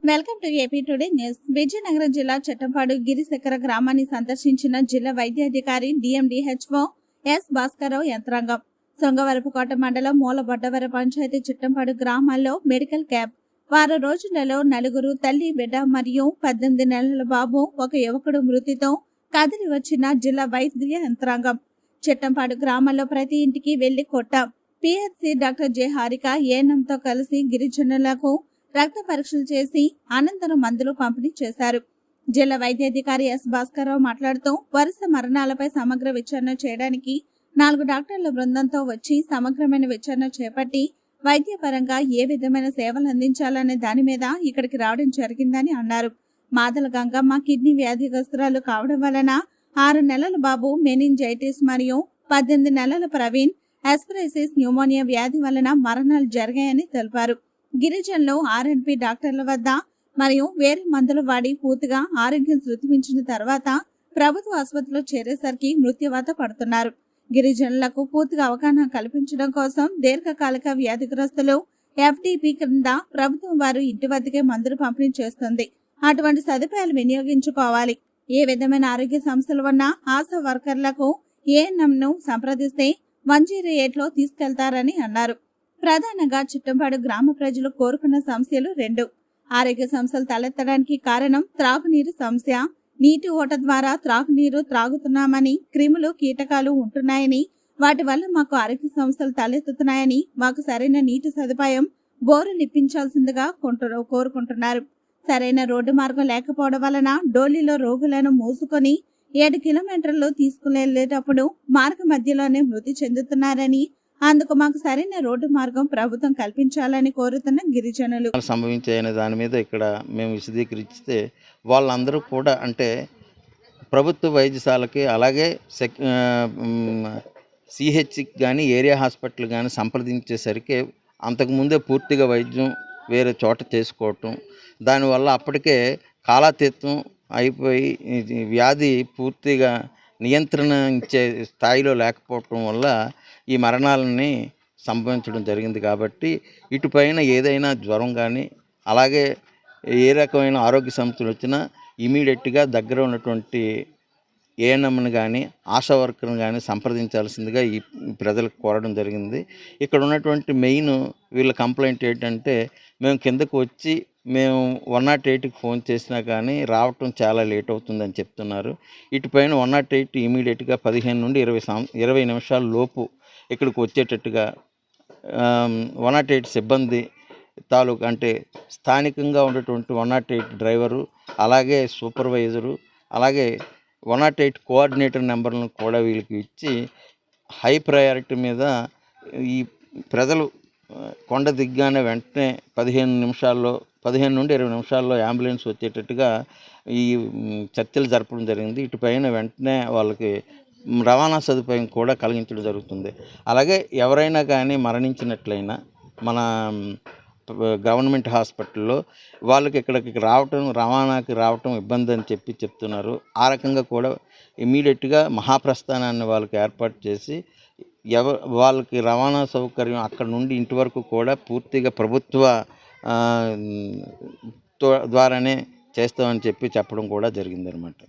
Welcome to AP today news. Vizianagaram జిల్లా చట్టంపాడు గిరిశెక్కర గ్రామాన్ని సందర్శించిన జిల్లా వైద్యాధికారి డిఎండిహెచ్ఓ ఎస్ భాస్కరరావు యంత్రాంగం. శృంగవరపుకోట మండలం మూలబొడ్డవర పంచాయతీ చిట్టంపాడు గ్రామాల్లో మెడికల్ క్యాంప్. వారం రోజులలో 4 తల్లి బిడ్డ మరియు 18 నెలల బాబు ఒక యువకుడు మృతితో కదిలి వచ్చిన జిల్లా వైద్య యంత్రాంగం. చిట్టంపాడు గ్రామంలో ప్రతి ఇంటికి వెళ్లి కొట్టాం. పిహెచ్సి డాక్టర్ జె హారిక ఏఎన్ఎంతో కలిసి గిరిజనులకు రక్త పరీక్షలు చేసి అనంతరం మందులు పంపిణీ చేశారు. జిల్లా వైద్యాధికారి ఎస్ భాస్కరరావు మాట్లాడుతూ వరుస మరణాలపై సమగ్ర విచారణ చేయడానికి 4 డాక్టర్ల బృందంతో వచ్చి సమగ్రమైన విచారణ చేపట్టి వైద్యపరంగా ఏ విధమైన సేవలు అందించాలనే దాని మీద ఇక్కడికి రావడం జరిగిందని అన్నారు. మాదల గంగమ్మ కిడ్నీ వ్యాధిగ్రస్తురాలు కావడం వలన 6 నెలల బాబు మెనింజైటిస్ మరియు 18 నెలల ప్రవీణ్ ఎస్పిరైసిస్ న్యూమోనియా వ్యాధి వలన మరణాలు జరిగాయని తెలిపారు. గిరిజనులు ఆర్ఎన్పి డాక్టర్ల వద్ద మరియు వేరే మందులు వాడి పూర్తిగా ఆరోగ్యం శృతిమించిన తర్వాత ప్రభుత్వ ఆసుపత్రిలో చేరేసరికి మృత్యువాత పడుతున్నారు. గిరిజనులకు పూర్తిగా అవగాహన కల్పించడం కోసం దీర్ఘకాలిక వ్యాధిగ్రస్తులు ఎఫ్డిపి క్రింద ప్రభుత్వం వారు ఇంటి వద్దకే మందులు పంపిణీ చేస్తుంది. అటువంటి సదుపాయాలు వినియోగించుకోవాలి. ఏ విధమైన ఆరోగ్య సమస్యలు ఉన్న ఆశా వర్కర్లకు ఏఎన్ఎంను సంప్రదిస్తే 108లో తీసుకెళ్తారని అన్నారు. ప్రధానంగా చిట్టంపాడు గ్రామ ప్రజలు కోరుకున్న సమస్యలు 2. ఆరోగ్య సమస్యలు తలెత్తడానికి కారణం త్రాగునీరు సమస్య. నీటి ఓట ద్వారా త్రాగునీరు త్రాగుతున్నామని, క్రిములు కీటకాలు ఉంటున్నాయని, వాటి వల్ల మాకు ఆరోగ్య సమస్యలు తలెత్తుతున్నాయని, మాకు సరైన నీటి సదుపాయం బోరులు ఇప్పించాల్సిందిగా కోరుకుంటున్నారు. సరైన రోడ్డు మార్గం లేకపోవడం వలన డోలీలో రోగులను మోసుకొని 7 కిలోమీటర్లు తీసుకువెళ్లేటప్పుడు మార్గ మధ్యలోనే మృతి చెందుతున్నారని, అందుకు మాకు సరైన రోడ్డు మార్గం ప్రభుత్వం కల్పించాలని కోరుతున్న గిరిజనులు. సంభవించాయనే దాని మీద ఇక్కడ మేము విశదీకరిస్తే వాళ్ళందరూ కూడా అంటే ప్రభుత్వ వైద్యశాలకి అలాగే సిహెచ్కి కానీ ఏరియా హాస్పిటల్ కానీ సంప్రదించేసరికి అంతకుముందే పూర్తిగా వైద్యం వేరే చోట చేసుకోవటం, దానివల్ల అప్పటికే కాలాతీతం అయిపోయి వ్యాధి పూర్తిగా నియంత్రణ ఇచ్చే స్థాయిలో లేకపోవటం వల్ల ఈ మరణాలని సంభవించడం జరిగింది. కాబట్టి ఇటుపైన ఏదైనా జ్వరం కానీ అలాగే ఏ రకమైన ఆరోగ్య సమస్యలు వచ్చినా ఇమీడియట్గా దగ్గర ఉన్నటువంటి ఏఎన్ఎంని కానీ ఆశా వర్కర్ని కానీ సంప్రదించాల్సిందిగా ఈ ప్రజలకు కోరడం జరిగింది. ఇక్కడ ఉన్నటువంటి మెయిన్ వీళ్ళ కంప్లైంట్ ఏంటంటే మేము కిందకు వచ్చి మేము 108కి ఫోన్ చేసినా కానీ రావటం చాలా లేట్ అవుతుందని చెప్తున్నారు. ఇటుపైన 108 ఇమీడియట్గా 15 నుండి 20 నిమిషాల లోపు ఇక్కడికి వచ్చేటట్టుగా 108 సిబ్బంది తాలూకు అంటే స్థానికంగా ఉన్నటువంటి 108 డ్రైవరు అలాగే సూపర్వైజరు అలాగే 108 కోఆర్డినేటర్ నెంబర్లను కూడా వీళ్ళకి ఇచ్చి హై ప్రయారిటీ మీద ఈ ప్రజలు కొండ దిగ్గానే వెంటనే 15 నుండి 20 నిమిషాల్లో అంబులెన్స్ వచ్చేటట్టుగా ఈ చర్చలు జరపడం జరిగింది. ఇటుపైన వెంటనే వాళ్ళకి రవాణా సదుపాయం కూడా కలిగించడం జరుగుతుంది. అలాగే ఎవరైనా కానీ మరణించినట్లయినా మన గవర్నమెంట్ హాస్పిటల్లో వాళ్ళకి ఇక్కడికి రవాణాకి రావటం ఇబ్బంది అని చెప్తున్నారు. ఆ రకంగా కూడా ఇమీడియట్గా మహాప్రస్థానాన్ని వాళ్ళకి ఏర్పాటు చేసి వాళ్ళకి రవాణా సౌకర్యం అక్కడ నుండి ఇంటి వరకు కూడా పూర్తిగా ప్రభుత్వ ద్వారానే చేస్తామని చెప్పడం కూడా జరిగిందనమాట.